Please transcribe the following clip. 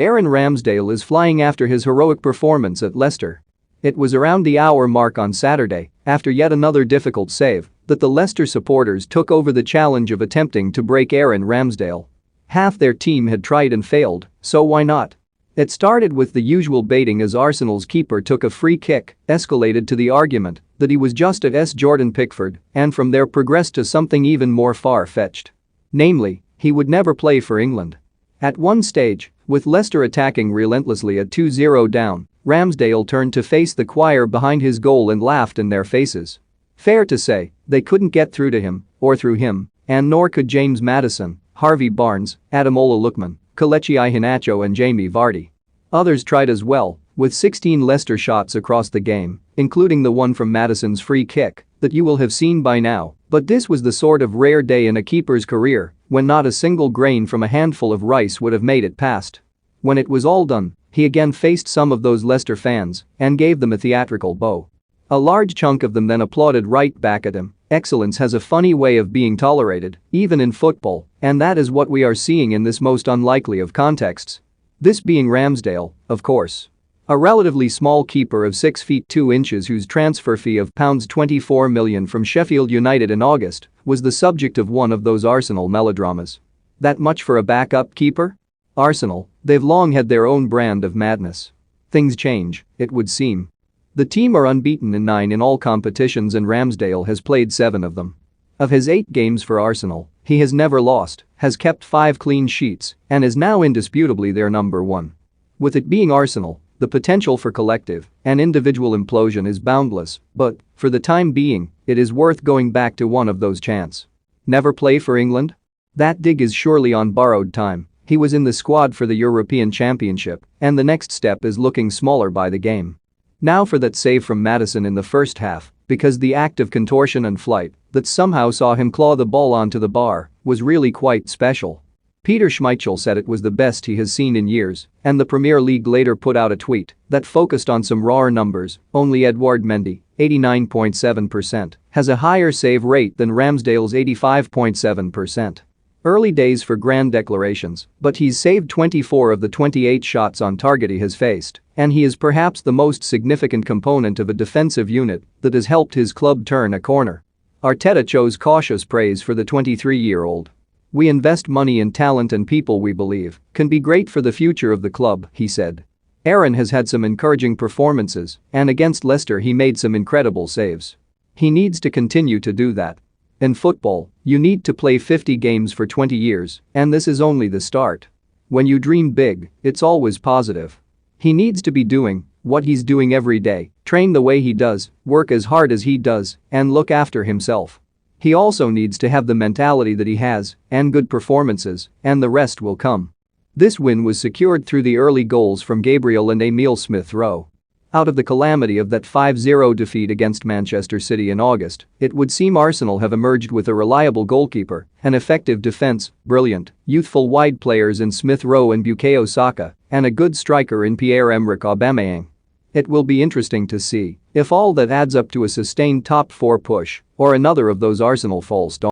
Aaron Ramsdale is flying after his heroic performance at Leicester. It was around the hour mark on Saturday, after yet another difficult save, that the Leicester supporters took over the challenge of attempting to break Aaron Ramsdale. Half their team had tried and failed, so why not? It started with the usual baiting as Arsenal's keeper took a free kick, escalated to the argument that he was just as Jordan Pickford, and from there progressed to something even more far-fetched. Namely, he would never play for England. At one stage, with Leicester attacking relentlessly at 2-0 down, Ramsdale turned to face the choir behind his goal and laughed in their faces. Fair to say, they couldn't get through to him, or through him, and nor could James Maddison, Harvey Barnes, Ademola Lookman, Kelechi Iheanacho and Jamie Vardy. Others tried as well, with 16 Leicester shots across the game, including the one from Maddison's free kick that you will have seen by now, but this was the sort of rare day in a keeper's career when not a single grain from a handful of rice would have made it past. When it was all done, he again faced some of those Leicester fans and gave them a theatrical bow. A large chunk of them then applauded right back at him. Excellence has a funny way of being tolerated, even in football, and that is what we are seeing in this most unlikely of contexts. This being Ramsdale, of course. A relatively small keeper of 6 feet 2 inches whose transfer fee of £24 million from Sheffield United in August was the subject of one of those Arsenal melodramas. That much for a backup keeper? Arsenal, they've long had their own brand of madness. Things change, it would seem. The team are unbeaten in 9 in all competitions and Ramsdale has played 7 of them. Of his 8 games for Arsenal, he has never lost, has kept 5 clean sheets, and is now indisputably their number 1. With it being Arsenal, the potential for collective and individual implosion is boundless, but, for the time being, it is worth going back to one of those chants. Never play for England? That dig is surely on borrowed time. He was in the squad for the European Championship, and the next step is looking smaller by the game. Now for that save from Maddison in the first half, because the act of contortion and flight that somehow saw him claw the ball onto the bar was really quite special. Peter Schmeichel said it was the best he has seen in years, and the Premier League later put out a tweet that focused on some raw numbers. Only Edouard Mendy, 89.7%, has a higher save rate than Ramsdale's 85.7%. Early days for grand declarations, but he's saved 24 of the 28 shots on target he has faced, and he is perhaps the most significant component of a defensive unit that has helped his club turn a corner. Arteta chose cautious praise for the 23-year-old. "We invest money in talent and people we believe can be great for the future of the club," he said. Aaron has had some encouraging performances, and against Leicester he made some incredible saves. He needs to continue to do that. In football, you need to play 50 games for 20 years, and this is only the start. When you dream big, it's always positive. He needs to be doing what he's doing every day, train the way he does, work as hard as he does, and look after himself. He also needs to have the mentality that he has, and good performances, and the rest will come. This win was secured through the early goals from Gabriel and Emile Smith-Rowe. Out of the calamity of that 5-0 defeat against Manchester City in August, it would seem Arsenal have emerged with a reliable goalkeeper, an effective defense, brilliant, youthful wide players in Smith-Rowe and Bukayo Saka, and a good striker in Pierre-Emerick Aubameyang. It will be interesting to see if all that adds up to a sustained top 4 push or another of those Arsenal false starts.